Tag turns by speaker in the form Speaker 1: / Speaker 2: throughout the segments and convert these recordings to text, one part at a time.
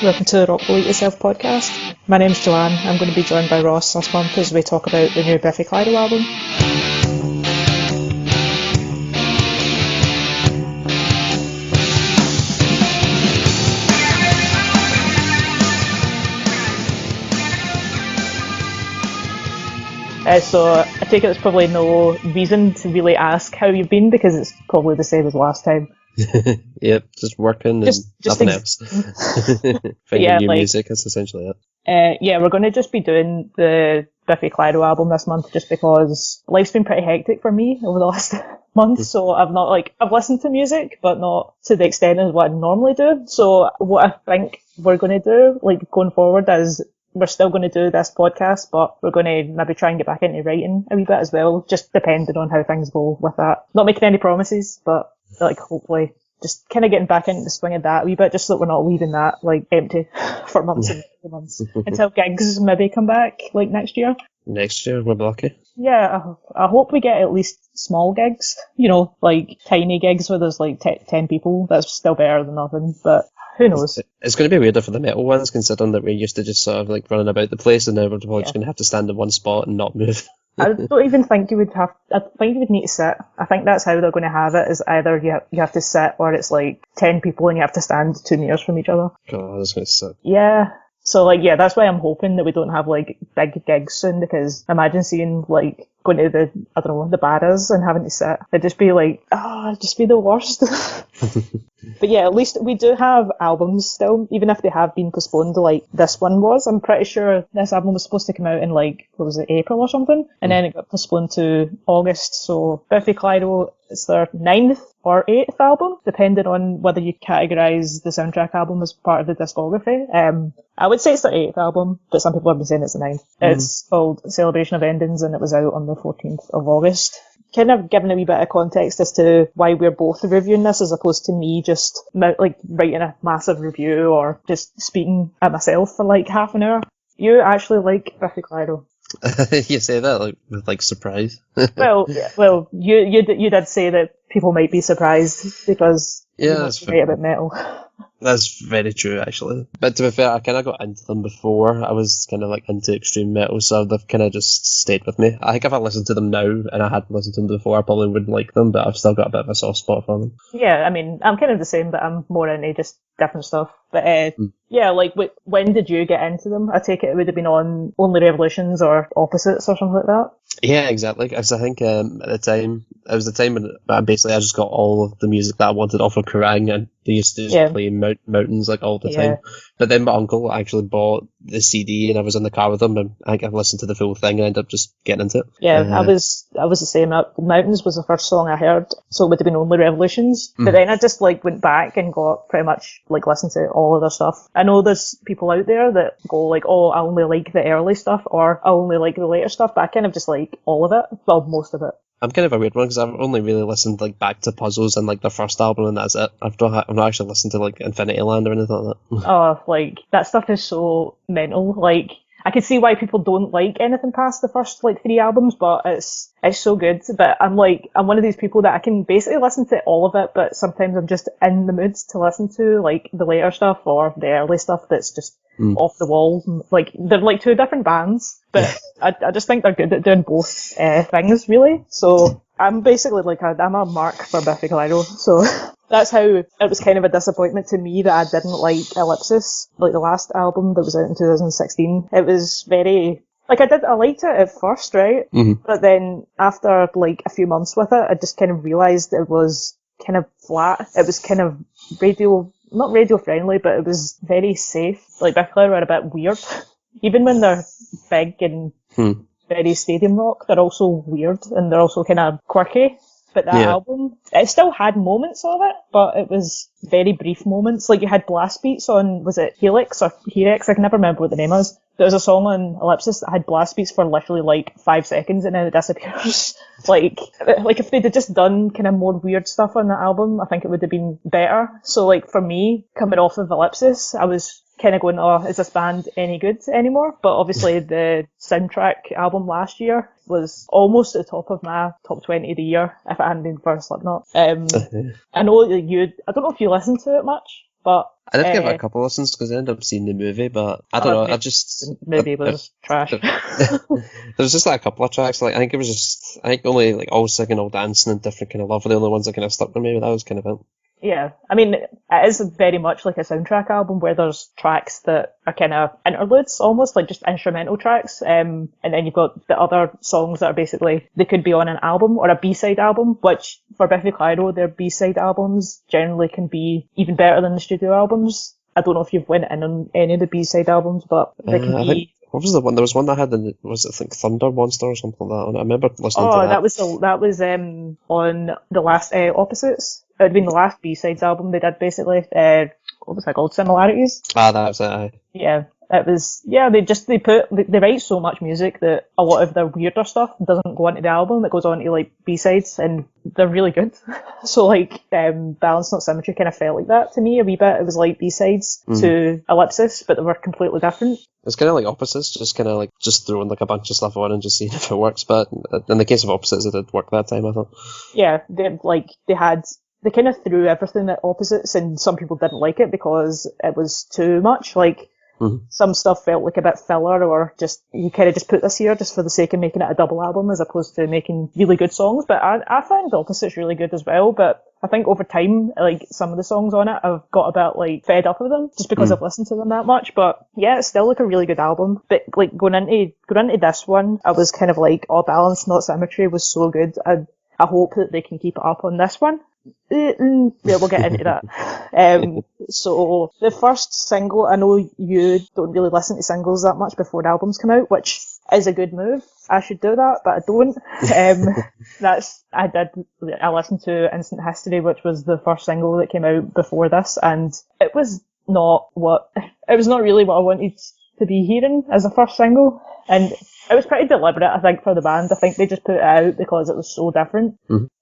Speaker 1: welcome to the Rock Believe Yourself podcast. My name's Joanne. I'm going to be joined by Ross this month as we talk about the new Biffy Clyro album. So I take it there's probably no reason to really ask how you've been because it's probably the same as last time.
Speaker 2: Yep, just working and nothing else. Finding new music is essentially it.
Speaker 1: Yeah, we're going to just be doing the Biffy Clyro album this month just because life's been pretty hectic for me over the last month. So I've listened to music, but not to the extent of what I normally do. So what I think we're going to do, like going forward, is we're still going to do this podcast, but we're going to maybe try and get back into writing a wee bit as well, just depending on how things go with that. Not making any promises, but like hopefully just kind of getting back into the swing of that a wee bit, just so that we're not leaving that like empty for months and months until gigs maybe come back like next year.
Speaker 2: Next year, we're lucky.
Speaker 1: Yeah, I hope we get at least small gigs, you know, like tiny gigs where there's like 10 people. That's still better than nothing, but who knows?
Speaker 2: It's going to be weirder for the metal ones, considering that we're used to just sort of like running about the place, and now we're probably just going to have to stand in one spot and not move.
Speaker 1: I don't even think you would have. I think you would need to sit. I think that's how they're going to have it. Is either you have to sit, or it's like 10 people and you have to stand 2 meters from each other.
Speaker 2: God, that's going to suck.
Speaker 1: Yeah. So like yeah, that's why I'm hoping that we don't have like big gigs soon, because imagine seeing like going to the bars and having to sit. It'd just be like it'd just be the worst. But yeah, at least we do have albums still, even if they have been postponed like this one was. I'm pretty sure this album was supposed to come out in like, what was it, April or something? And then it got postponed to August. So Biffy Clyro, it's their 9th or 8th album, depending on whether you categorise the soundtrack album as part of the discography. I would say it's their 8th album, but some people have been saying it's the 9th. It's called Celebration of Endings, and it was out on the 14th of August. Kind of giving a wee bit of context as to why we're both reviewing this, as opposed to me just like writing a massive review or just speaking at myself for like half an hour. You actually like Biffy Clyro.
Speaker 2: You say that like with like surprise.
Speaker 1: Well, you did say that people might be surprised because
Speaker 2: that's
Speaker 1: right about metal.
Speaker 2: That's very true, actually. But to be fair, I kind of got into them before. I was kind of like into extreme metal, so they've kind of just stayed with me. I think if I listened to them now and I hadn't listened to them before, I probably wouldn't like them, but I've still got a bit of a soft spot for them. Yeah,
Speaker 1: I mean, I'm kind of the same, but I'm more into just different stuff. But yeah, like when did you get into them? I take it would have been on Only Revolutions or Opposites or something like that.
Speaker 2: Yeah, exactly. Because I think at the time, it was the time when basically I just got all of the music that I wanted off of Kerrang, and they used to just play Mountains like all the time. But then my uncle actually bought the CD, and I was in the car with him, and I think I listened to the full thing and ended up just getting into it. Yeah,
Speaker 1: I was the same. Mountains was the first song I heard, so it would have been Only Revolutions. But then I just like went back and got pretty much like listened to all of their stuff. I know there's people out there that go like, oh, I only like the early stuff, or I only like the later stuff, but I kind of just like all of it. Well, most of it.
Speaker 2: I'm kind of a weird one because I've only really listened like back to Puzzles and like their first album, and that's it. I've not actually listened to like Infinity Land or anything like that.
Speaker 1: Oh, like that stuff is so mental. Like I can see why people don't like anything past the first like 3 albums, but it's so good. But I'm one of these people that I can basically listen to all of it, but sometimes I'm just in the mood to listen to like the later stuff or the early stuff that's just off the wall. Like they're like 2 different bands, but I just think they're good at doing both things really. So I'm basically like I'm a mark for Biffy Clyro. So that's how it was kind of a disappointment to me that I didn't like Ellipsis, like the last album that was out in 2016. It was very, like I liked it at first, right? But then after like a few months with it, I just kind of realised it was kind of flat. It was kind of not radio friendly, but it was very safe. Like Biffy Clyro are a bit weird. Even when they're big and very stadium rock, they're also weird and they're also kind of quirky. But that album, it still had moments of it, but it was very brief moments. Like you had blast beats on, was it Helix or Helix? I can never remember what the name was. There was a song on Ellipsis that had blast beats for literally like 5 seconds and then it disappears. like if they'd have just done kind of more weird stuff on that album, I think it would have been better. So like for me, coming off of Ellipsis, I was kind of going, oh, is this band any good anymore? But obviously the soundtrack album last year was almost at the top of my top 20 of the year if it hadn't been for Slipknot. I know I don't know if you listen to it much, but
Speaker 2: I did give it a couple of listens because I ended up seeing the movie, but I don't know.
Speaker 1: The movie was trash.
Speaker 2: There was just like a couple of tracks. Like I think only like All Singing, All Dancing, and Different Kind of Love were the only ones that kind of stuck with me. But that was kind of it.
Speaker 1: Yeah, I mean, it is very much like a soundtrack album where there's tracks that are kind of interludes, almost like just instrumental tracks, and then you've got the other songs that are basically, they could be on an album or a B-side album, which for Biffy Clyro, their B-side albums generally can be even better than the studio albums. I don't know if you've went in on any of the B-side albums, but they can be...
Speaker 2: What was the one? There was one that had was it I think Thunder Monster or something like that. I remember listening to that.
Speaker 1: That was on the last Opposites. It would have been the last B-sides album they did, basically. What was that called? Similarities?
Speaker 2: Ah, that was it.
Speaker 1: Yeah. It was, they write so much music that a lot of their weirder stuff doesn't go onto the album, it goes on to like B-sides, and they're really good. So like, Balance Not Symmetry kind of felt like that to me a wee bit. It was like B-sides to Ellipsis, but they were completely different.
Speaker 2: It's kind of like Opposites, just kind of like just throwing like a bunch of stuff on and just seeing if it works. But in the case of Opposites, it did work that time, I thought.
Speaker 1: Yeah, they kind of threw everything at Opposites, and some people didn't like it because it was too much. Like, some stuff felt like a bit filler, or just, you kind of just put this here just for the sake of making it a double album as opposed to making really good songs. But I found the Opposites really good as well. But I think over time, like, some of the songs on it, I've got a bit, like, fed up with them just because I've listened to them that much. But yeah, it's still like a really good album. But like, going into this one, I was kind of like, oh, Balance Not Symmetry was so good. I hope that they can keep it up on this one. Yeah, we'll get into that. So the first single, I know you don't really listen to singles that much before the albums come out, which is a good move. I should do that, but I don't. I listened to Instant History, which was the first single that came out before this, and it was not really what I wanted to be hearing as a first single, and it was pretty deliberate, I think, for the band. I think they just put it out because it was so different.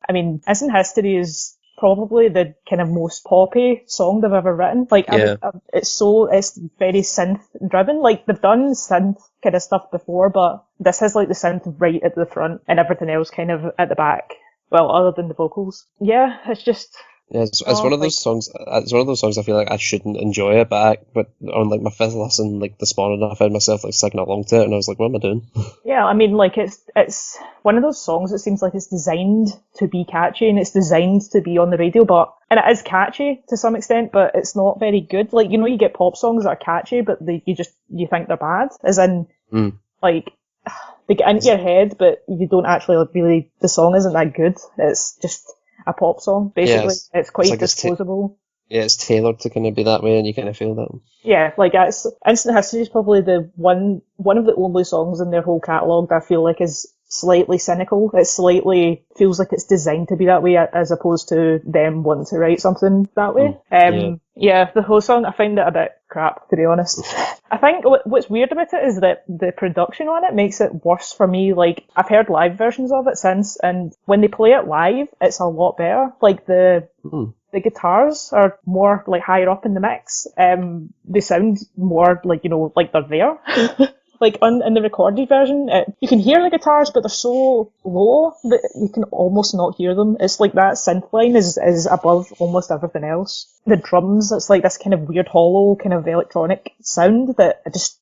Speaker 1: I mean, Instant History is probably the kind of most poppy song they've ever written. Like, it's very synth driven. Like, they've done synth kind of stuff before, but this has like the synth right at the front and everything else kind of at the back. Well, other than the vocals. Yeah, it's just...
Speaker 2: Yeah, it's one of those songs. It's one of those songs I feel like I shouldn't enjoy it, but on like my fifth listen, like this morning, I found myself like singing along to it, and I was like, "What am I doing?"
Speaker 1: Yeah, I mean, like it's one of those songs that seems like it's designed to be catchy and it's designed to be on the radio, and it is catchy to some extent, but it's not very good. Like, you know, you get pop songs that are catchy, but you think they're bad, as in like they get into your head, but you don't actually really. The song isn't that good. It's just a pop song, basically. Yeah, it's quite disposable.
Speaker 2: It's tailored to kind of be that way, and you kind of feel that.
Speaker 1: Yeah, like Instant History is probably the one of the only songs in their whole catalogue that I feel like is slightly cynical. It slightly feels like it's designed to be that way, as opposed to them wanting to write something that way. Yeah, the whole song, I find it a bit crap, to be honest. I think what's weird about it is that the production on it makes it worse for me. Like, I've heard live versions of it since, and when they play it live, it's a lot better. Like, the guitars are more, like, higher up in the mix. They sound more, like, you know, like they're there. Like, in the recorded version, you can hear the guitars, but they're so low that you can almost not hear them. It's like that synth line is above almost everything else. The drums, it's like this kind of weird hollow kind of electronic sound that it's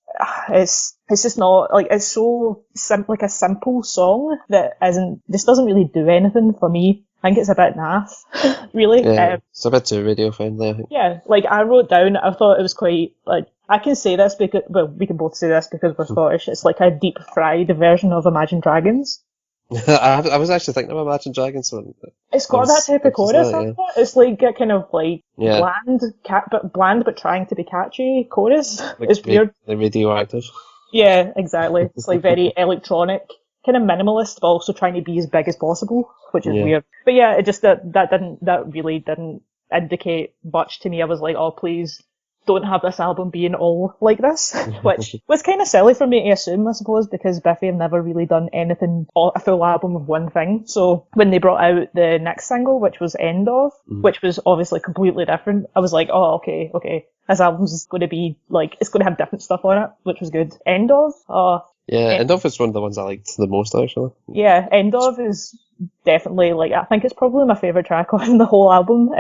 Speaker 1: just not, like, it's so like a simple song that just doesn't really do anything for me. I think it's a bit naff, really.
Speaker 2: Yeah, it's a bit too radio friendly, I think. Yeah,
Speaker 1: like, I wrote down, I thought it was quite, like, I can say this because, well, we can both say this because we're Scottish. It's like a deep fried version of Imagine Dragons.
Speaker 2: I was actually thinking of Imagine Dragons.
Speaker 1: It's got that type of chorus. It's like a kind of like bland but trying to be catchy chorus. Like, it's weird.
Speaker 2: The radioactive.
Speaker 1: Yeah, exactly. It's like very electronic, kind of minimalist, but also trying to be as big as possible, which is weird. But yeah, it just that really didn't indicate much to me. I was like, oh, please don't have this album being all like this, which was kind of silly for me to assume, I suppose, because Biffy have never really done anything, a full album of one thing. So when they brought out the next single, which was End Of, which was obviously completely different, I was like, oh, okay, this album's going to be, like, it's going to have different stuff on it, which was good. End Of?
Speaker 2: End Of is one of the ones I liked the most, actually.
Speaker 1: Yeah, End Of is definitely, like, I think it's probably my favourite track on the whole album,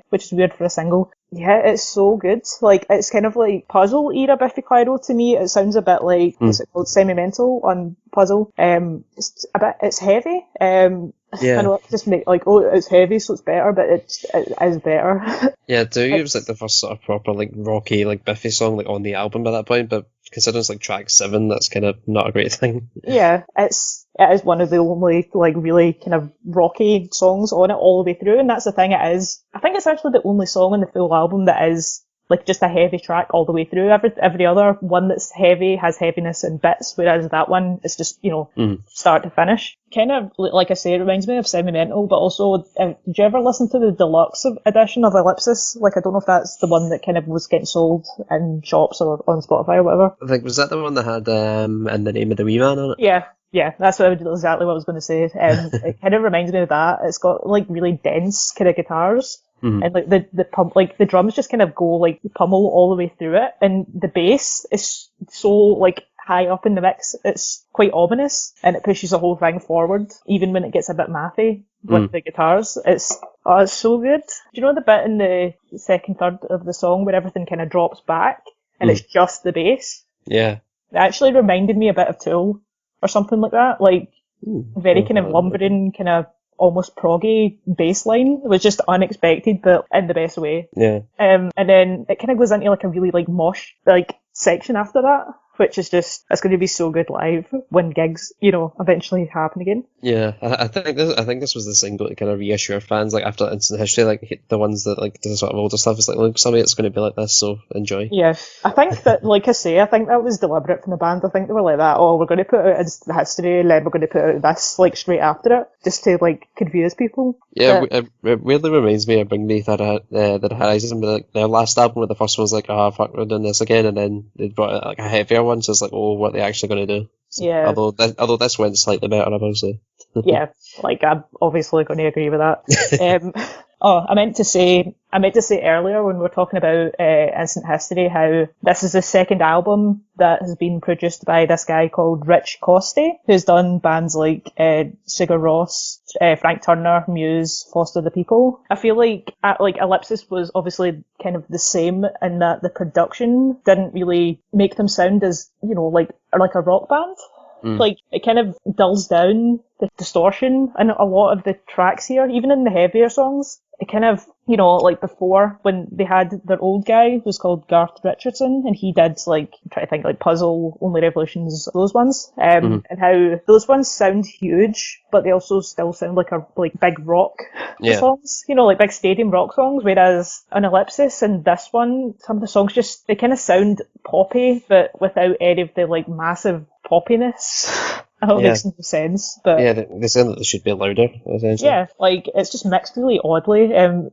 Speaker 1: which is weird for a single. Yeah, it's so good. Like, it's kind of like Puzzle era Biffy Clyro to me. It sounds a bit like, what's it called, Sentimental on Puzzle. It's heavy. I know it just make like, oh, it's heavy, so it's better, but it is better.
Speaker 2: Yeah, to me, it was like the first sort of proper like rocky like Biffy song like on the album by that point, but considering it's like track 7, that's kind of not a great thing.
Speaker 1: Yeah, it is one of the only like really kind of rocky songs on it all the way through, and that's the thing. It is. I think it's actually the only song on the full album that is like just a heavy track all the way through. Every other one that's heavy has heaviness in bits, whereas that one is just start to finish. Kind of like I say, it reminds me of Sentimental, but also did you ever listen to the deluxe edition of Ellipsis? Like, I don't know if that's the one that kind of was getting sold in shops or on Spotify or whatever.
Speaker 2: I think, was that the one that had "In the Name of the Wee Man" on it?
Speaker 1: Yeah, that's exactly what I was going to say. It kind of reminds me of that. It's got like really dense kind of guitars. And like the drums just kind of go like pummel all the way through it, and the bass is so like high up in the mix. It's quite ominous, and it pushes the whole thing forward, even when it gets a bit mathy with the guitars. It's so good. Do you know the bit in the second third of the song where everything kind of drops back and it's just the bass?
Speaker 2: Yeah,
Speaker 1: it actually reminded me a bit of Tool or something like that. Like very kind of lumbering, kind of almost proggy bass line. It was just unexpected, but in the best way.
Speaker 2: Yeah.
Speaker 1: And then it kind of goes into like a really like mosh like section after that, which is just, it's going to be so good live when gigs, eventually happen again.
Speaker 2: Yeah, I think this was the single to kind of reassure fans, like after Instant History, like the ones that like the sort of older stuff is like, look, some of it's going to be like this, so enjoy.
Speaker 1: Yeah, I think that, like I say, I think that was deliberate from the band. I think they were like that. Oh, we're going to put out Instant History, and then we're going to put out this like straight after it, just to like confuse people.
Speaker 2: Yeah, it weirdly reminds me of Bring Me the Horizon, but like their last album, where the first one was like, oh fuck, we're doing this again, and then they brought out like a heavier one, so it's like, oh, what are they actually going to do? So,
Speaker 1: yeah.
Speaker 2: Although this went slightly better, I will say.
Speaker 1: Yeah, like I'm obviously going to agree with that. I meant to say earlier when we were talking about Instant History how this is the second album that has been produced by this guy called Rich Costi, who's done bands like Sigur Rós, Frank Turner, Muse, Foster the People. I feel like Ellipsis was obviously kind of the same in that the production didn't really make them sound as, like a rock band. Like, it kind of dulls down the distortion in a lot of the tracks here, even in the heavier songs. It kind of, like before, when they had their old guy, who's called Garth Richardson, and he did, like, I'm trying to think, like, Puzzle, Only Revolutions, those ones, and how those ones sound huge, but they also still sound like big rock songs, like big stadium rock songs, whereas on Ellipsis and this one, some of the songs just, they kind of sound poppy, but without any of the, like, massive poppiness. I don't make some sense, but
Speaker 2: yeah, they sound like they should be louder. Essentially.
Speaker 1: Yeah, like it's just mixed really oddly.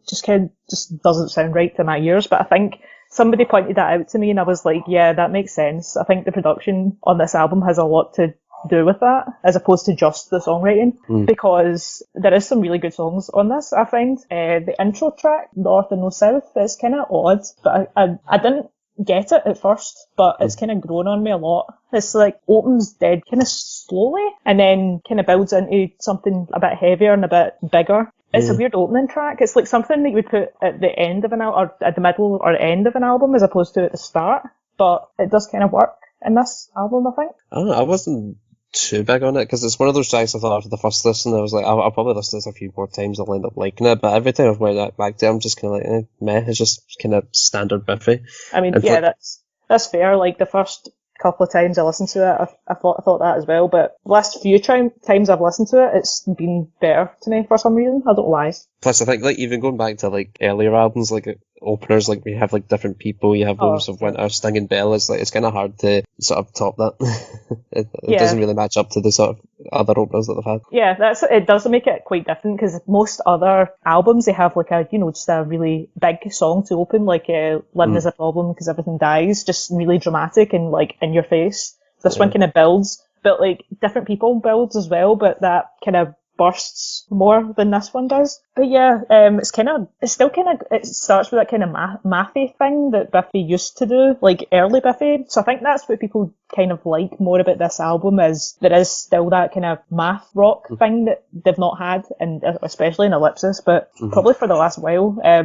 Speaker 1: Just doesn't sound right to my ears. But I think somebody pointed that out to me, and I was like, yeah, that makes sense. I think the production on this album has a lot to do with that, as opposed to just the songwriting, because there is some really good songs on this. I find the intro track, North and No South, is kind of odd, but I didn't get it at first, but it's kind of grown on me a lot. It's like opens dead kind of slowly and then kind of builds into something a bit heavier and a bit bigger. It's a weird opening track. It's like something that you would put at the end of an album, or at the middle or end of an album, as opposed to at the start. But it does kind of work in this album, I think.
Speaker 2: I don't know, I wasn't too big on it, because it's one of those tracks I thought after the first listen, I was like, I'll probably listen to this a few more times, I'll end up liking it, but every time I've went back to it, I'm just kind of like, meh, it's just kind of standard Biffy.
Speaker 1: I mean, that's fair. Like, the first couple of times I listened to it, I thought that as well, but the last few times I've listened to it, it's been better to me for some reason. I don't know why.
Speaker 2: Plus, I think, like, even going back to, like, earlier albums, like, openers, like, we have, like, different people, you have Rose of Winter, Stinging Bell, it's kind of hard to sort of top that. it doesn't really match up to the sort of other openers that they've had.
Speaker 1: Yeah, it does make it quite different, because most other albums, they have, like, just a really big song to open, like, Living is a Problem Because Everything Dies, just really dramatic and, like, in your face. This one kind of builds, but, like, different people builds as well, but that kind of bursts more than this one does. But yeah, it starts with that kind of mathy thing that Biffy used to do, like early Biffy. So I think that's what people kind of like more about this album, is there is still that kind of math rock thing that they've not had, and especially in Ellipsis, but probably for the last while. I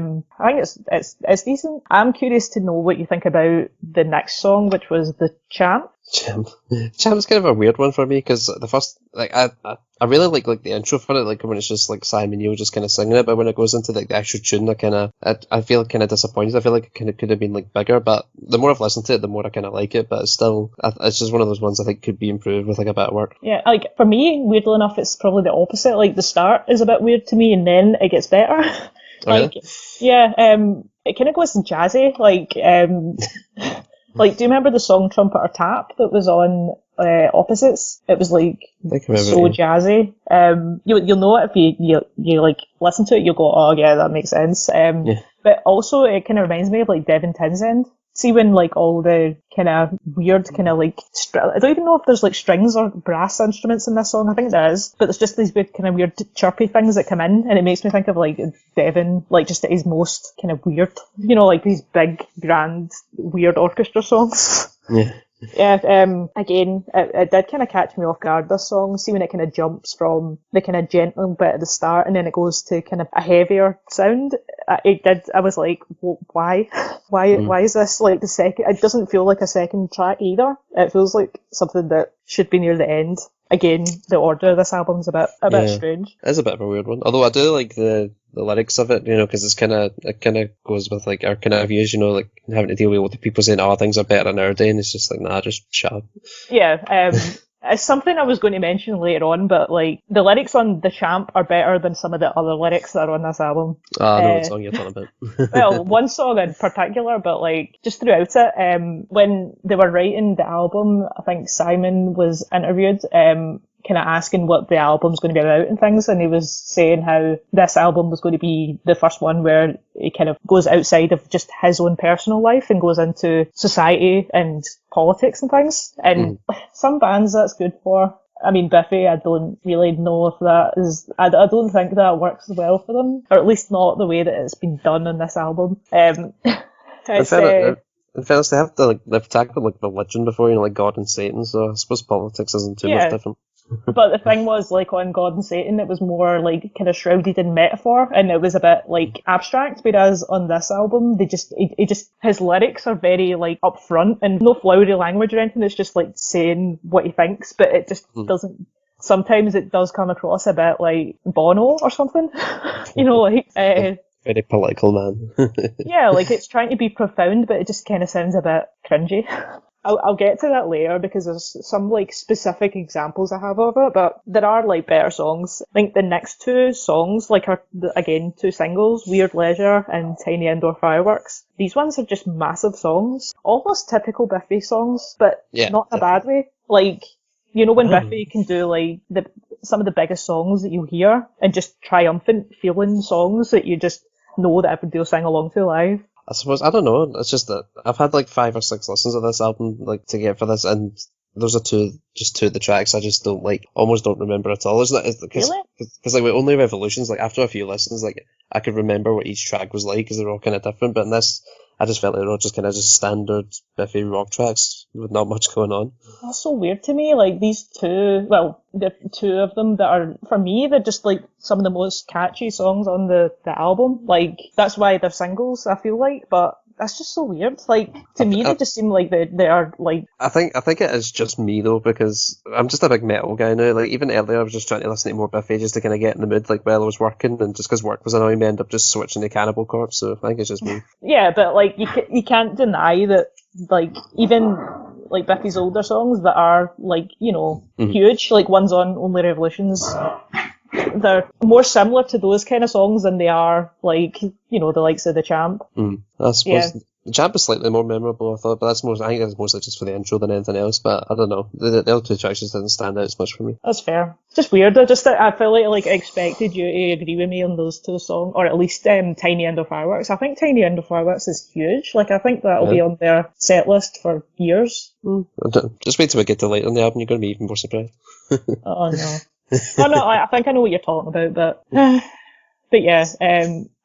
Speaker 1: think it's decent. I'm curious to know what you think about the next song, which was The Champ.
Speaker 2: Champ's kind of a weird one for me, because the first, like, I really like the intro for it, like when it's just like Simon Neil just kind of singing it, but when it goes into like the actual tune, I feel kind of disappointed. I feel like it kind of could have been like bigger, but the more I've listened to it, the more I kind of like it. But it's still, it's just one of those ones I think could be improved with like a bit of work.
Speaker 1: Yeah, like for me, weirdly enough, it's probably the opposite. Like the start is a bit weird to me, and then it gets better. Like, really? Yeah, it kind of goes jazzy, like. Like, do you remember the song Trumpet or Tap that was on Opposites? It was like so jazzy. You'll know it if you like listen to it. You'll go, oh yeah, that makes sense.
Speaker 2: Yeah.
Speaker 1: But also it kind of reminds me of like Devin Townsend. See when like all the kind of weird kind of like I don't even know if there's like strings or brass instruments in this song. I think there is, but there's just these weird kind of weird chirpy things that come in, and it makes me think of like Devin, like just at his most kind of weird, you know, like these big grand weird orchestra songs.
Speaker 2: Yeah.
Speaker 1: Yeah, again, it did kind of catch me off guard, this song. See when it kind of jumps from the kind of gentle bit at the start and then it goes to kind of a heavier sound. I was like, why? Why is this like the second? It doesn't feel like a second track either. It feels like something that should be near the end. Again, the order of this album's a bit strange.
Speaker 2: It is a bit of a weird one. Although I do like the lyrics of it, you know, because it kind of goes with like our kind of views, you know, like having to deal with all the people saying, oh, things are better nowadays, and it's just like, nah, just shut up.
Speaker 1: Yeah, it's something I was going to mention later on, but like the lyrics on The Champ are better than some of the other lyrics that are on this album.
Speaker 2: I know what song you're talking about.
Speaker 1: Well, one song in particular, but like just throughout it, when they were writing the album, I think Simon was interviewed, kind of asking what the album's going to be about and things, and he was saying how this album was going to be the first one where it kind of goes outside of just his own personal life and goes into society and politics and things. And some bands that's good for. I mean, Biffy, I don't really know if that is. I don't think that works well for them, or at least not the way that it's been done on this album.
Speaker 2: In fairness, they've tackled like religion before, you know, like God and Satan. So I suppose politics isn't too much different.
Speaker 1: But the thing was, like on God and Satan, it was more like kind of shrouded in metaphor, and it was a bit like abstract. Whereas on this album, his lyrics are very like upfront and no flowery language or anything. It's just like saying what he thinks, but it just doesn't. Sometimes it does come across a bit like Bono or something, you know, like.
Speaker 2: Very political man.
Speaker 1: Yeah, like it's trying to be profound, but it just kind of sounds a bit cringy. I'll get to that later because there's some like specific examples I have of it, but there are like better songs. I think the next two songs like are again two singles, Weird Leisure and Tiny Indoor Fireworks. These ones are just massive songs, almost typical Biffy songs, but not in a bad way. Like, you know when Biffy can do like some of the biggest songs that you hear and just triumphant feeling songs that you just know that everybody will sing along to live.
Speaker 2: I suppose, I don't know, it's just that I've had like 5 or 6 listens of this album like to get for this, and those are two of the tracks I just don't like, almost don't remember at all. Isn't it?
Speaker 1: Really?
Speaker 2: Because like with Only Revolutions, like after a few listens, like I could remember what each track was like because they're all kind of different, but in this, I just felt like they were just kind of just standard Biffy rock tracks with not much going on.
Speaker 1: That's so weird to me. Like these two, well, the two of them that are, for me, they're just like some of the most catchy songs on the album. Like that's why they're singles, I feel like, but that's just so weird. Like to me, they just seem like they are like.
Speaker 2: I think it is just me though, because I'm just a big metal guy now. Like even earlier, I was just trying to listen to more Biffy just to kind of get in the mood. Like while I was working, and just because work was annoying me, I ended up just switching to Cannibal Corpse. So I think it's just me.
Speaker 1: Yeah, but like you can't deny that. Like even like Biffy's older songs that are like, you know, huge, like ones on Only Revolutions, they're more similar to those kind of songs than they are like, you know, the likes of The Champ.
Speaker 2: I suppose The Champ is slightly more memorable, I thought, but I think that's mostly just for the intro than anything else. But I don't know, the other two tracks just didn't stand out as much for me.
Speaker 1: That's fair. It's just weird. I feel like I expected you to agree with me on those two songs, or at least Tiny Indoor Fireworks. I think Tiny Indoor Fireworks is huge. Like I think that'll be on their set list for years.
Speaker 2: Just wait till we get to later in the album. You're going to be even more surprised.
Speaker 1: Oh no. Oh no, I think I know what you're talking about, but yeah,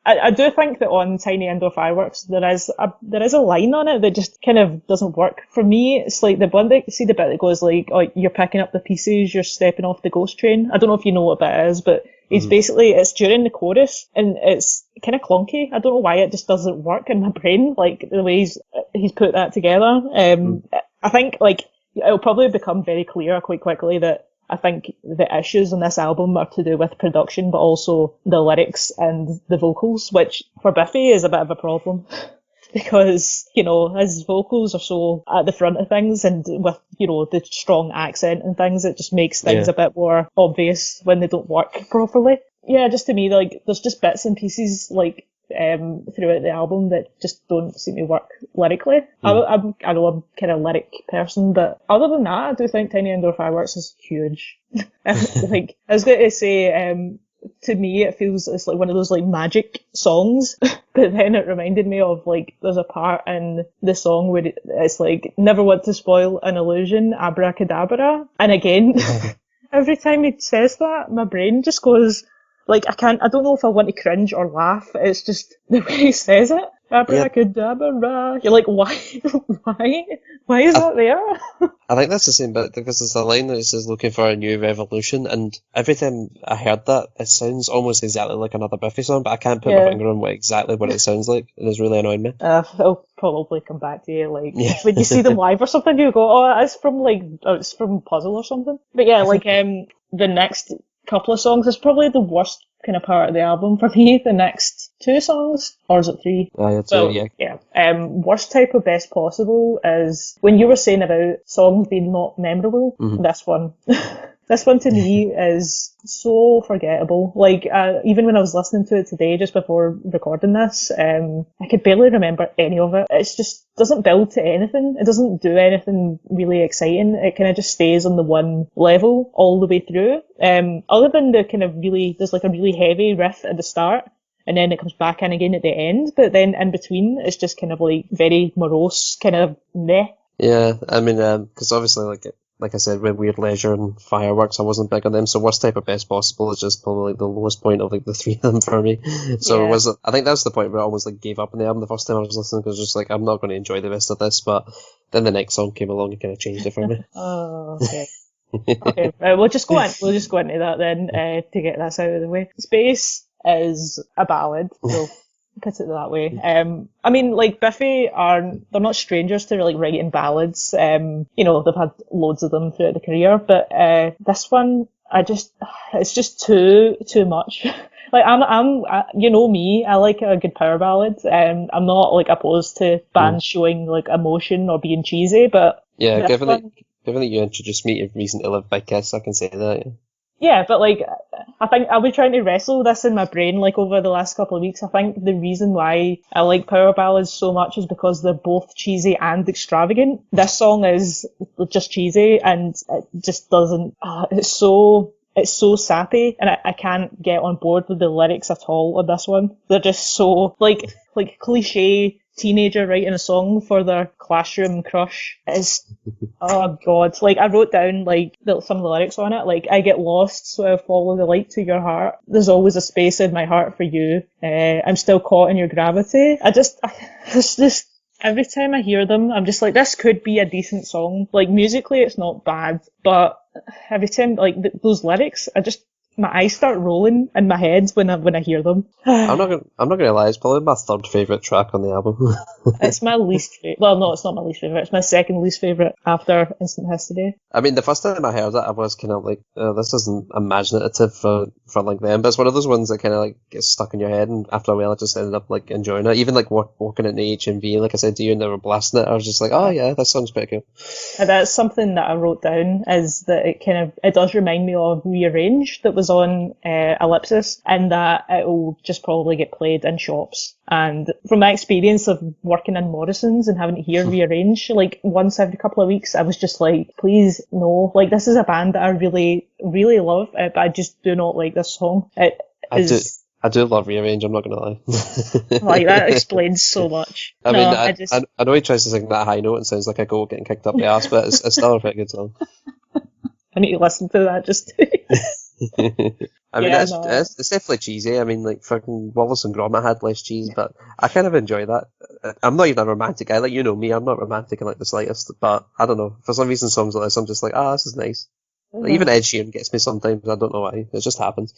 Speaker 1: I do think that on Tiny Indoor Fireworks there is a line on it that just kind of doesn't work for me. It's like the one that see the bit that goes like, "Oh, you're picking up the pieces, you're stepping off the ghost train." I don't know if you know what bit it is, but it's during the chorus and it's kind of clunky. I don't know why it just doesn't work in my brain, like the way he's put that together. I think like it'll probably become very clear quite quickly that I think the issues on this album are to do with production, but also the lyrics and the vocals, which for Biffy is a bit of a problem. Because, his vocals are so at the front of things, and with, the strong accent and things, it just makes things a bit more obvious when they don't work properly. Yeah, just to me, like, there's just bits and pieces, like, throughout the album that just don't seem to work lyrically. I know I'm kind of lyric person, but other than that, I do think Tiny Indoor Fireworks is huge. Like, I was going to say, to me, it feels it's like one of those like magic songs, but then it reminded me of like there's a part in the song where it's like never want to spoil an illusion, abracadabra, and again, every time he says that, my brain just goes. Like, I don't know if I want to cringe or laugh. It's just the way he says it. Abracadabra. You're like, why? Why is that there?
Speaker 2: I think that's the same bit, because there's a line that says looking for a new revolution, and every time I heard that, it sounds almost exactly like another Biffy song, but I can't put my finger on exactly what it sounds like, and it's really annoying me.
Speaker 1: It'll probably come back to you, like, when you see them live or something, you go, oh, it's from Puzzle or something. But yeah, like, the next couple of songs is probably the worst kind of part of the album for me. The next two songs, or is it three? Worst type of best possible is when you were saying about songs being not memorable. This one. This one to me is so forgettable. Like, even when I was listening to it today, just before recording this, I could barely remember any of it. It's just doesn't build to anything. It doesn't do anything really exciting. It kind of just stays on the one level all the way through. Other than there's like a really heavy riff at the start, and then it comes back in again at the end, but then in between, it's just kind of like very morose, kind of meh.
Speaker 2: Yeah, I mean, because obviously, like I said, with Weird Leisure and Fireworks, I wasn't big on them, so worst type of best possible is just probably like the lowest point of like the three of them for me. So I think that's the point where I almost like gave up on the album the first time I was listening, because just like, I'm not going to enjoy the rest of this, but then the next song came along and kind of changed it for me.
Speaker 1: Oh, okay. Okay, we'll just go into that then, to get this out of the way. Space is a ballad, so put it that way. I mean, like, Biffy they're not strangers to like writing ballads. They've had loads of them throughout the career, but this one, it's just too much. Like, you know me, I like a good power ballad. I'm not like opposed to bands showing like emotion or being cheesy, but
Speaker 2: yeah, given that you introduced me to Reason to Live by Kiss, I can say that. Yeah.
Speaker 1: Yeah, but like, I think I'll be trying to wrestle this in my brain like over the last couple of weeks. I think the reason why I like power ballads so much is because they're both cheesy and extravagant. This song is just cheesy and it just doesn't, it's so sappy, and I can't get on board with the lyrics at all on this one. They're just so like cliche teenager writing a song for their classroom crush. Oh god, like, I wrote down like some of the lyrics on it, like, I get lost so I'll follow the light to your heart, there's always a space in my heart for you, I'm still caught in your gravity. It's just every time I hear them, I'm just like, this could be a decent song. Like, musically it's not bad, but every time, like, those lyrics, my eyes start rolling in my head when I hear them.
Speaker 2: I'm not gonna lie, it's probably my third favourite track on the album.
Speaker 1: It's my least favourite. Well, no, it's not my least favourite. It's my second least favourite after Instant History.
Speaker 2: I mean, the first time I heard it, I was kind of like, this isn't imaginative for like them, but it's one of those ones that kind of like gets stuck in your head, and after a while I just ended up like enjoying it. Even like working at the HMV, like I said to you, and they were blasting it, I was just like, oh yeah, that sounds pretty cool.
Speaker 1: And that's something that I wrote down, is that it does remind me of Rearrange that was on Ellipsis, and that it'll just probably get played in shops. And from my experience of working in Morrison's and having to hear Rearrange like once every couple of weeks, I was just like, please no, like, this is a band that I really, really love, but I just do not like this song.
Speaker 2: I do love Rearrange, I'm not gonna lie.
Speaker 1: Like, that explains so much.
Speaker 2: I know he tries to sing that high note and sounds like a goat getting kicked up the ass, but it's still a pretty good song.
Speaker 1: I need to listen to that just
Speaker 2: I mean, it's definitely cheesy. I mean, like, fucking Wallace and Gromit had less cheese, but I kind of enjoy that. I'm not even a romantic guy. Like, you know me, I'm not romantic in, like, the slightest, but I don't know. For some reason, songs like this, I'm just like, this is nice. Like, even Ed Sheeran gets me sometimes. I don't know why. It just happens.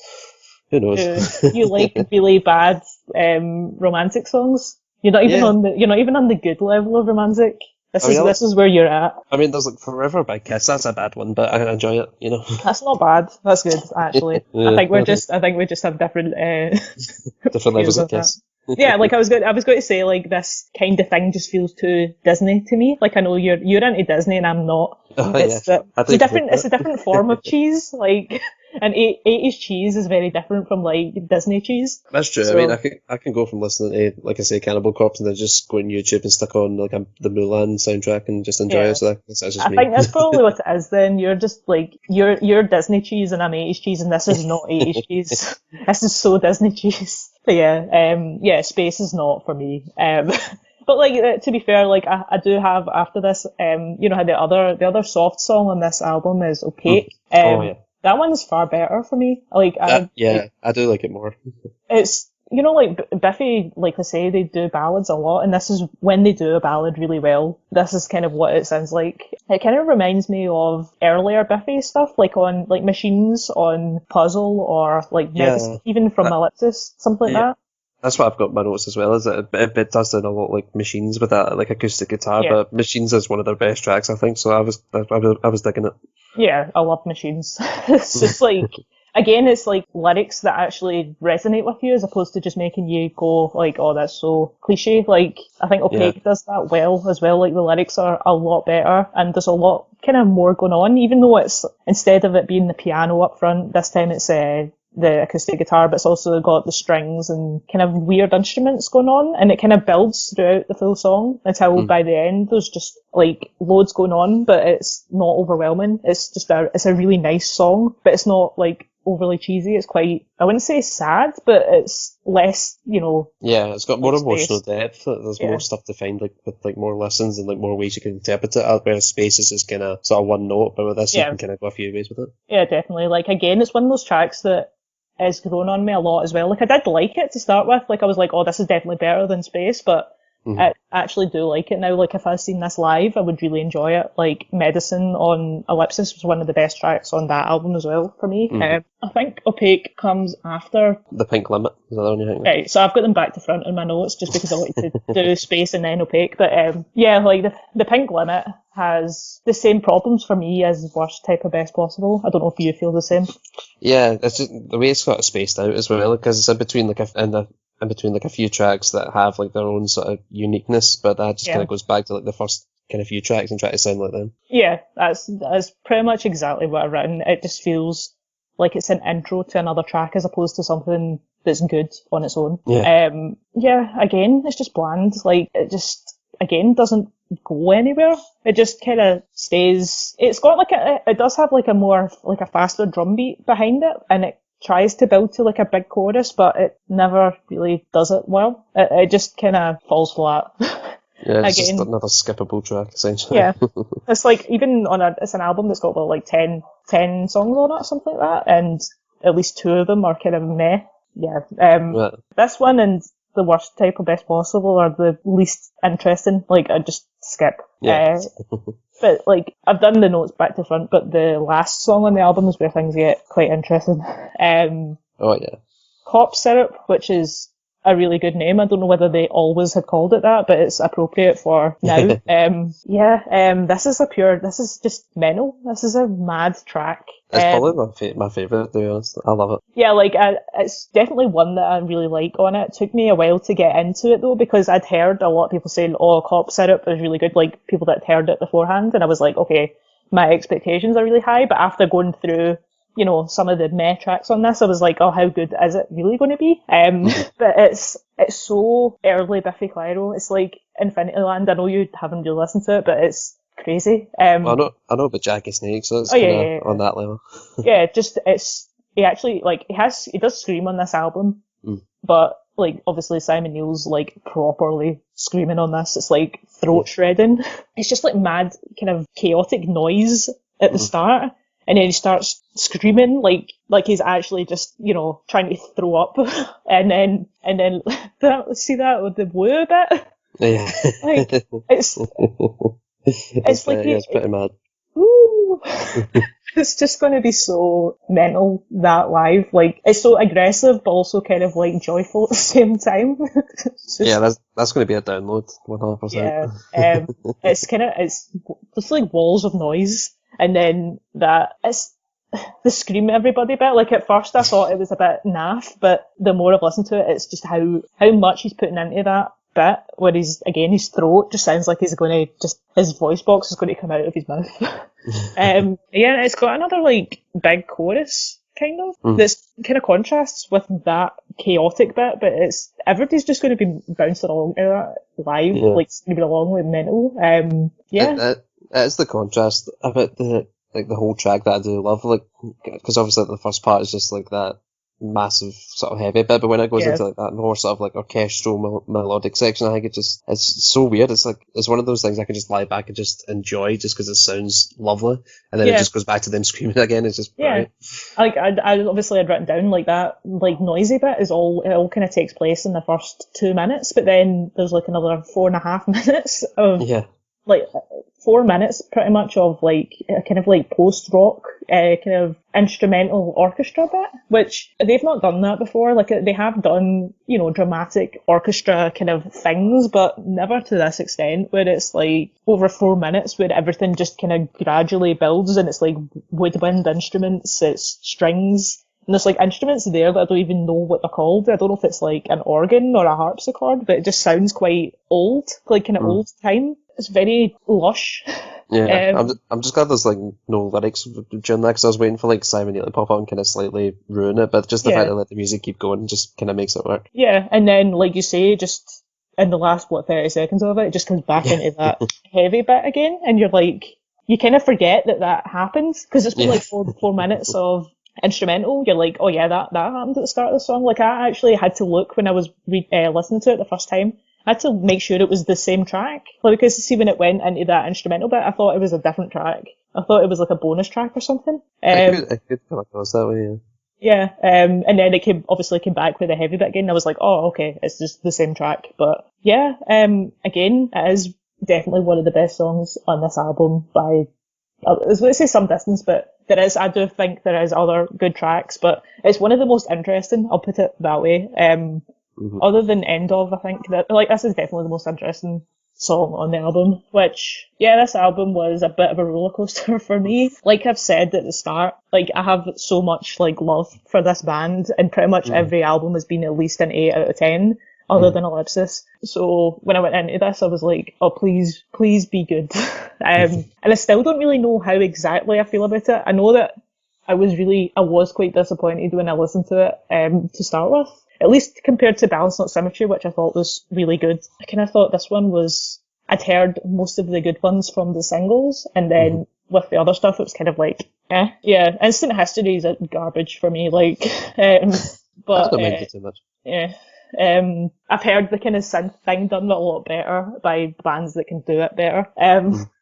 Speaker 2: Who knows?
Speaker 1: You like really bad romantic songs? You're not even on the good level of romantic. This is where you're at.
Speaker 2: I mean, there's like Forever by Kiss. That's a bad one, but I enjoy it. You know.
Speaker 1: That's not bad. That's good, actually. I think we just have different
Speaker 2: different levels of Kiss.
Speaker 1: Yeah, like I was going to say, like, this kind of thing just feels too Disney to me. Like, I know you're into Disney and I'm not. It's a different form of cheese. Like, and 80s cheese is very different from, like, Disney cheese.
Speaker 2: That's true. So, I mean, I can go from listening to, like I say, Cannibal Corpse and then just go on YouTube and stick on, like, the Mulan soundtrack and just enjoy it. So that's just me.
Speaker 1: I think that's probably what it is then. You're just, like, you're Disney cheese and I'm 80s cheese and this is not 80s cheese. This is so Disney cheese. But yeah, space is not for me. But like, to be fair, like I do have after this, you know how the other soft song on this album is Opaque. That one's far better for me. Like,
Speaker 2: I do like it more.
Speaker 1: It's, you know, like Biffy, like I say, they do ballads a lot, and this is when they do a ballad really well. This is kind of what it sounds like. It kind of reminds me of earlier Biffy stuff, like on like Machines, on Puzzle, or like Medicine, even from Ellipsis, something like that.
Speaker 2: That's what I've got in my notes as well, is that it does sound a lot like Machines with that like acoustic guitar, but Machines is one of their best tracks, I think, so I was digging it.
Speaker 1: Yeah, I love Machines. It's just like, again, it's like lyrics that actually resonate with you as opposed to just making you go like, oh, that's so cliche. Like, I think Opaque does that well as well. Like, the lyrics are a lot better and there's a lot kind of more going on, even though it's, instead of it being the piano up front, this time it's the acoustic guitar, but it's also got the strings and kind of weird instruments going on, and it kind of builds throughout the full song until by the end there's just like loads going on, but it's not overwhelming. It's just it's a really nice song, but it's not like overly cheesy. It's quite, I wouldn't say sad, but it's less, you know.
Speaker 2: Yeah, it's got more emotional depth. There's more stuff to find, like with like more lessons and like more ways you can interpret it. Whereas Space is just kind of sort of one note, but with this you can kind of go a few ways with it. Yeah,
Speaker 1: definitely. Like, again, it's one of those tracks that has grown on me a lot as well. Like, I did like it to start with. Like, I was like, oh, this is definitely better than Space, but I actually do like it now. Like, if I'd seen this live, I would really enjoy it. Like, Medicine on Ellipsis was one of the best tracks on that album as well for me. I think Opaque comes after
Speaker 2: The Pink Limit. Is that the one you think?
Speaker 1: Right, so I've got them back to front in my notes just because I like to do Space and then Opaque. But yeah, like the Pink Limit has the same problems for me as Worst Type of Best Possible. I don't know if you feel the same.
Speaker 2: Yeah, it's just the way it's got spaced out as well, because it's in between like a few tracks that have like their own sort of uniqueness, but that just kind of goes back to like the first kind of few tracks and try to sound like them. Yeah,
Speaker 1: that's pretty much exactly what I've written. It just feels like it's an intro to another track as opposed to something that's good on its own. Again, it's just bland. Like, it just, again, doesn't go anywhere. It just kind of stays. It's got like it does have like a more, like a faster drum beat behind it, and it tries to build to like a big chorus, but it never really does it well. It just kind of falls flat.
Speaker 2: Yeah, it's just another skippable track, essentially.
Speaker 1: Yeah. It's like, even it's an album that's got about like 10 songs on it or something like that, and at least 2 of them are kind of meh. Yeah. This one and The Worst Type of Best Possible are the least interesting. Like, I just skip.
Speaker 2: Yeah.
Speaker 1: But like, I've done the notes back to front, but the last song on the album is where things get quite interesting. Cop Syrup, which is a really good name. I don't know whether they always had called it that, but it's appropriate for now. This is just mental. This is a mad track.
Speaker 2: It's probably my favourite, to be honest. I love it.
Speaker 1: Yeah, like, it's definitely one that I really like on it. It took me a while to get into it, though, because I'd heard a lot of people saying, oh, Cop Syrup is really good, like people that had heard it beforehand, and I was like, okay, my expectations are really high, but after going through, you know, some of the meh tracks on this, I was like, oh, how good is it really going to be? But it's so early Biffy Clyro. It's like Infinity Land. I know you haven't really listened to it, but it's crazy.
Speaker 2: Well, I know about Jackie Snake, so it's on that level.
Speaker 1: Yeah, he does scream on this album, but like, obviously Simon Neil's like properly screaming on this. It's like throat shredding. It's just like mad kind of chaotic noise at the start. and then he starts screaming like he's actually just, you know, trying to throw up, and then see that with the blue bit,
Speaker 2: Yeah.
Speaker 1: like it's like
Speaker 2: it's pretty mad.
Speaker 1: Ooh. It's just going to be so mental, that live. Like, it's so aggressive, but also kind of like joyful at the same time.
Speaker 2: Yeah, that's going to be a download, 100%.
Speaker 1: Yeah, it's just like walls of noise, and then it's the scream at everybody bit. Like, at first I thought it was a bit naff, but the more I've listened to it, it's just how much he's putting into that bit, where his throat just sounds like his voice box is going to come out of his mouth. Yeah, it's got another like big chorus kind of that's kind of contrasts with that chaotic bit, but everybody's just going to be bouncing along to that live, like it's going to be along with mental.
Speaker 2: It is the contrast about the whole track that I do love, like, because obviously the first part is just like that massive sort of heavy bit, but when it goes into like that more sort of like orchestral melodic section, I think it's so weird. It's like, it's one of those things I can just lie back and just enjoy just because it sounds lovely, and then it just goes back to them screaming again. It's just brilliant.
Speaker 1: Like I obviously had written down like that like noisy bit it all kind of takes place in the first 2 minutes, but then there's like another 4.5 minutes of like 4 minutes pretty much of like a kind of like post-rock kind of instrumental orchestra bit, which they've not done that before. Like, they have done, you know, dramatic orchestra kind of things, but never to this extent, where it's like over 4 minutes where everything just kind of gradually builds, and it's like woodwind instruments, it's strings, and there's like instruments there that I don't even know what they're called. I don't know if it's like an organ or a harpsichord, but it just sounds quite old, like kind of old time. It's very lush.
Speaker 2: Yeah, I'm just glad there's like no lyrics during that, because I was waiting for like Simon to pop up and kind of slightly ruin it, but just the fact that let the music keep going just kind of makes it work.
Speaker 1: Yeah, and then like you say, just in the last 30 seconds of it just comes back into that heavy bit again, and you're like, you kind of forget that happened, because it's been like 4 minutes of instrumental. You're like, oh yeah, that happened at the start of the song. Like, I actually had to look when I was listening to it the first time. I had to make sure it was the same track. Like, because see, when it went into that instrumental bit, I thought it was a different track. I thought it was like a bonus track or something.
Speaker 2: It could come across that way,
Speaker 1: yeah. And then it came back with the heavy bit again. I was like, oh, okay, it's just the same track. But yeah, again, it is definitely one of the best songs on this album by, I was going to say some distance, but I do think there is other good tracks, but it's one of the most interesting, I'll put it that way. Other than End Of, I think that, like, this is definitely the most interesting song on the album, which, yeah, this album was a bit of a roller coaster for me. Like I've said at the start, like, I have so much, like, love for this band, and pretty much every album has been at least an 8 out of 10, other than Ellipsis. So when I went into this, I was like, oh, please be good. And I still don't really know how exactly I feel about it. I know that I was quite disappointed when I listened to it, to start with. At least compared to Balance Not Symmetry, which I thought was really good. I kind of thought this one I'd heard most of the good ones from the singles, and then with the other stuff, it was kind of like, eh. Yeah, Instant History is garbage for me, like, but,
Speaker 2: not meant to too much.
Speaker 1: Yeah. I've heard the kind of synth thing done a lot better by bands that can do it better.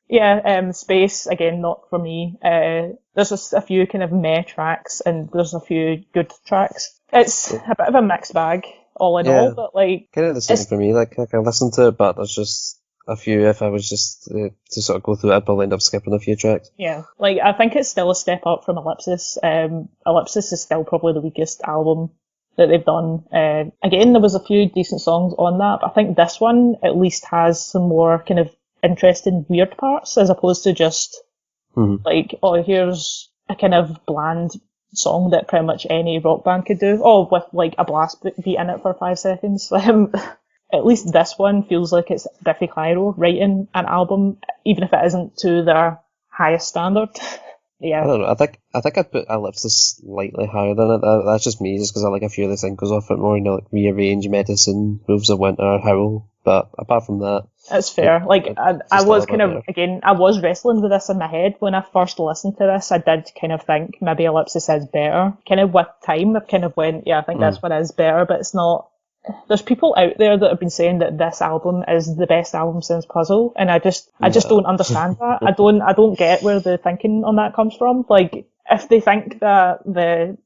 Speaker 1: Yeah, Space, again, not for me. There's just a few kind of meh tracks, and there's a few good tracks. It's a bit of a mixed bag, all in all, but like...
Speaker 2: kind of the same for me, like, I can listen to it, but there's just a few, if I was just to sort of go through it, I'll end up skipping a few tracks. Yeah,
Speaker 1: like, I think it's still a step up from Ellipsis. Ellipsis is still probably the weakest album that they've done. Again, there was a few decent songs on that, but I think this one at least has some more kind of interesting weird parts, as opposed to just like, oh, here's a kind of bland song that pretty much any rock band could do, with like a blast beat in it for 5 seconds. At least this one feels like it's Biffy Clyro writing an album, even if it isn't to their highest standard. Yeah.
Speaker 2: I don't know. I think I'd put Ellipsis slightly higher than it. That's just me, just because I like a few of the singles off it more. You know, like Rearrange, Medicine, Wolves of Winter, Howl. But apart from that,
Speaker 1: that's fair. Like, I was kind of, again, I was wrestling with this in my head when I first listened to this. I did kind of think maybe Ellipsis is better. Kind of with time, I've kind of went, yeah, I think this one is better, but it's not. There's people out there that have been saying that this album is the best album since Puzzle, and I just don't understand that. I don't get where the thinking on that comes from. Like, if they think that the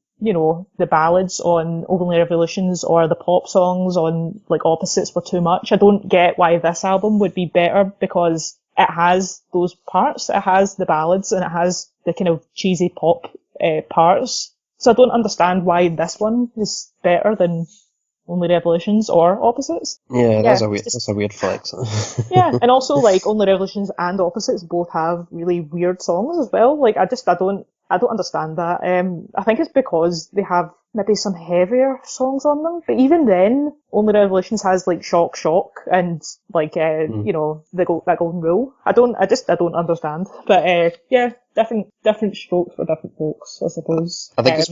Speaker 1: ballads on Only Revolutions or the pop songs on like Opposites were too much, I don't get why this album would be better, because it has those parts. It has the ballads and it has the kind of cheesy pop parts. So I don't understand why this one is better than Only Revolutions or Opposites.
Speaker 2: Yeah, that's a weird flex.
Speaker 1: Yeah, and also like Only Revolutions and Opposites both have really weird songs as well. Like I don't understand that. I think it's because they have maybe some heavier songs on them. But even then, Only Revolutions has like Shock Shock and like that Golden Rule. I don't understand. But yeah, different strokes for different folks, I suppose.
Speaker 2: I think it's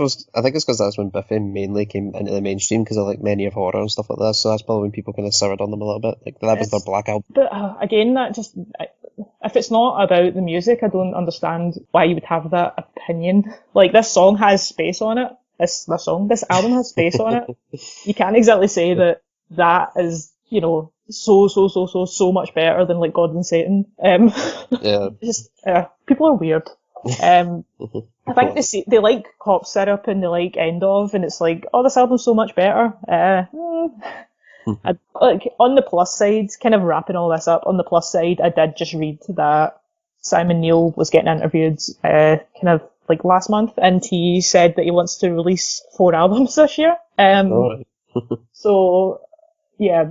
Speaker 2: because that's when Biffy mainly came into the mainstream, because of like Many of Horror and stuff like that. So that's probably when people kind of soured on them a little bit. Like that was their black album.
Speaker 1: But again, if it's not about the music, I don't understand why you would have that opinion. Like, this song has space on it. This album has space on it. You can't exactly say that is, so much better than like God and Satan.
Speaker 2: Yeah.
Speaker 1: People are weird. I think they like Cop Syrup and they like End Of, and it's like, oh, this album's so much better. Like, on the plus side, kind of wrapping all this up, on the plus side, I did just read that Simon Neil was getting interviewed kind of like last month, and he said that he wants to release 4 albums this year. So yeah,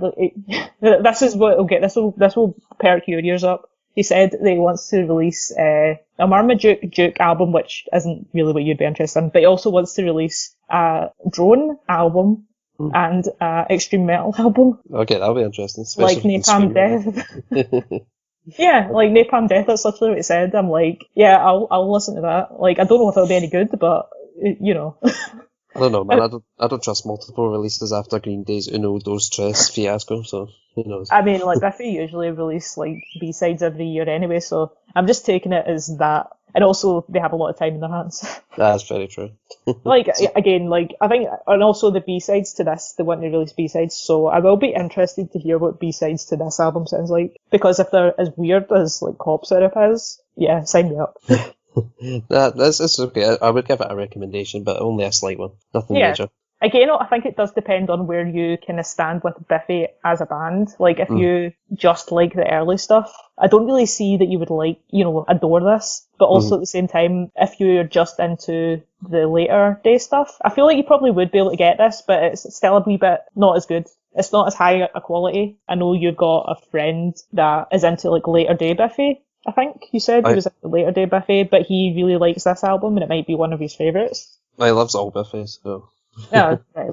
Speaker 1: this is what will get this will perk your ears up. He said that he wants to release a Marmaduke album, which isn't really what you'd be interested in, but he also wants to release a drone album and extreme metal album.
Speaker 2: Okay, that'll be interesting.
Speaker 1: Like Napalm Death. Yeah, like Napalm Death, that's literally what he said. I'm like, yeah, I'll listen to that. Like, I don't know if it'll be any good, but,
Speaker 2: I don't know, man. I don't trust multiple releases after Green Day's Uno Dos Tres fiasco, so who knows.
Speaker 1: I mean, like, Biffy usually release, like, B-sides every year anyway, so I'm just taking it as that. And also, they have a lot of time in their hands.
Speaker 2: That's very true.
Speaker 1: Like, again, like, I think, and also the B-sides to this, they want to release B-sides, so I will be interested to hear what B-sides to this album sounds like. Because if they're as weird as, like, Cop Syrup is, yeah, sign me up.
Speaker 2: That's okay. I would give it a recommendation, but only a slight one. Nothing major.
Speaker 1: Again, I think it does depend on where you kind of stand with Biffy as a band. Like, if you just like the early stuff, I don't really see that you would like, adore this. But also at the same time, if you're just into the later day stuff, I feel like you probably would be able to get this, but it's still a wee bit not as good. It's not as high a quality. I know you've got a friend that is into like later day Biffy. I think you said he was into later day Biffy, but he really likes this album and it might be one of his favourites.
Speaker 2: He loves all Biffy, so...
Speaker 1: Yeah, right.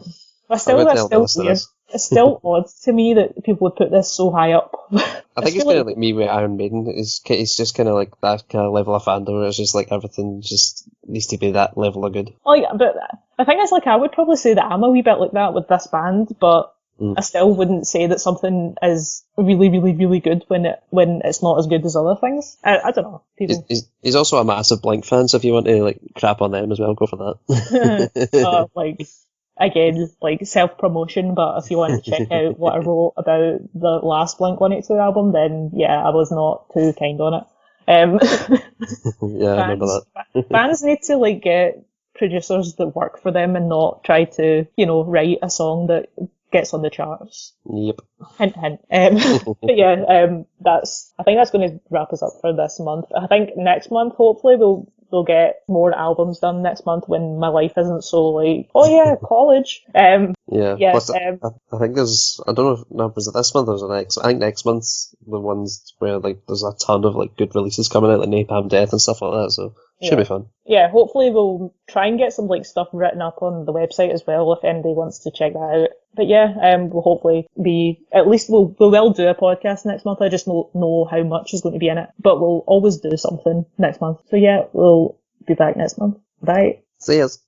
Speaker 1: But still, that's still weird. It's still odd to me that people would put this so high up.
Speaker 2: I think it's kind of like me with Iron Maiden. It's just kind of like that kind of level of fandom where it's just like everything just needs to be that level of good.
Speaker 1: Oh yeah, but the thing is, like, I would probably say that I'm a wee bit like that with this band, but I still wouldn't say that something is really, really, really good when it's not as good as other things. I don't know.
Speaker 2: He's also a massive Blink fan, so if you want to like crap on them as well, go for that.
Speaker 1: Like, again, like self-promotion, but if you want to check out what I wrote about the last Blink-182 album, then yeah, I was not too kind on it.
Speaker 2: Yeah, I remember that.
Speaker 1: Bands need to like get producers that work for them and not try to, write a song that gets on the charts.
Speaker 2: Yep.
Speaker 1: Hint, hint. But yeah, I think that's going to wrap us up for this month. I think next month, hopefully, we'll get more albums done next month when my life isn't so like, oh yeah, college.
Speaker 2: Yeah. Plus, I think there's, I don't know if, no, was it this month or was it next? I think next month's the ones where like there's a ton of like good releases coming out, like Napalm Death and stuff like that, so should be fun. Yeah, hopefully we'll try and get some like stuff written up on the website as well if anybody wants to check that out. But yeah, we'll hopefully at least we will do a podcast next month. I just don't know how much is going to be in it, but we'll always do something next month. So yeah, we'll be back next month. Bye. See yous.